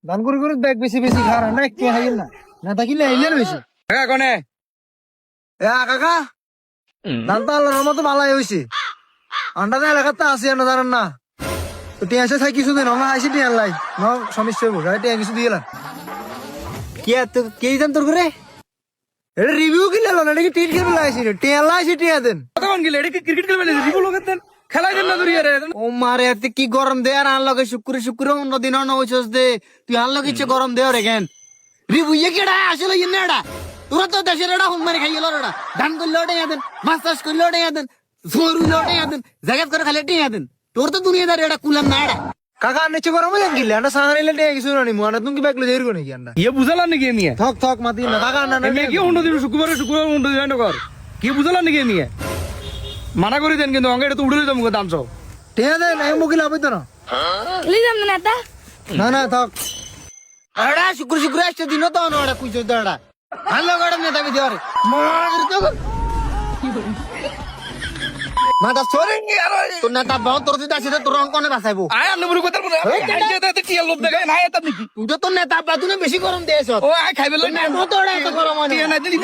দান করে করে দেখ বেশি বেশি খাওয়া না একটু হাইল না না থাকিলে আইলেন বেশি কনে কাকা ধান তো আল্লাহর রহমতে ভালাই হয়েছে আন্ডা এলাকাতে আসি না জানেন না তো টিয়া এসে থাকি কিছুদিন আমরা আইসি টিয়া লাই ন সমস্যা হইব টিয়া কিছু দিয়ে এলাম কি কে দেন তোর করে এটা রিভিউ কি লেলো না এটা টিট খেলবে লাইছি টিয়া লাইছি টিয়া দেন কতক্ষণ গেলে এটা ক্রিকেট খেলবে রিভিউ লোকের খেলা দেন না দূরিয়ে রে ও মারে এতে কি গরম দে আর আন লগে শুক্র অন্য দিন অন্য হইছস দে তুই আন লগে ইচ্ছে গরম দে রে কেন রিভিউ কেডা আসলে ইন্নে এডা তোরা তো দেশের এডা হুন মারি খাইলো এডা ধান করলে ওটাই দেন মাছ চাষ করলে ওটাই দেন সরু লোটাই দেন জায়গা করে খালি টিয়া দেন তোর তো দুনিয়াদার এটা কুলাম না এডা কাকা নিচে গরম দেন গিলে আন্ডা সাহারিলে টিয়া কিছু না নিমু আন্ডা তুমি কি ব্যাগলে দেরি কোনি কি আন্ডা ইয়ে বুঝালা নাকি নিয়ে থক থক মাতি না কাকা না এমনি কি উন্ড দিবি শুক্রবার উন্ড দিবি কর কি বুঝালা নাকি নিয়ে মানা করে দেন কিন্তু অঙ্গে এটা তো উড়ে দিতাম দাম সব টিয়া দেন আমি মুখি লাভ হইতো না লিজাম না তা না না থক এডা শুক্র আসছে দিন তো না এডা কুইছো তো এডা হালো গড় নেতা বি দেরে মার তো মাথা সরেঙ্গি আর তোর নেতা বহুত তোর দিদা আছে তোর অঙ্ক কোনে বাঁচাইবো আয় আন্নবুর কথা বলে আইতে টিয়া লোভ দেখায় না এটা নাকি তুই তো তোর নেতা বাদুনে বেশি গরম দিয়েছ ও আয় খাইবে লই তো তোর এত গরম হয় না। টিয়া নাই দিলি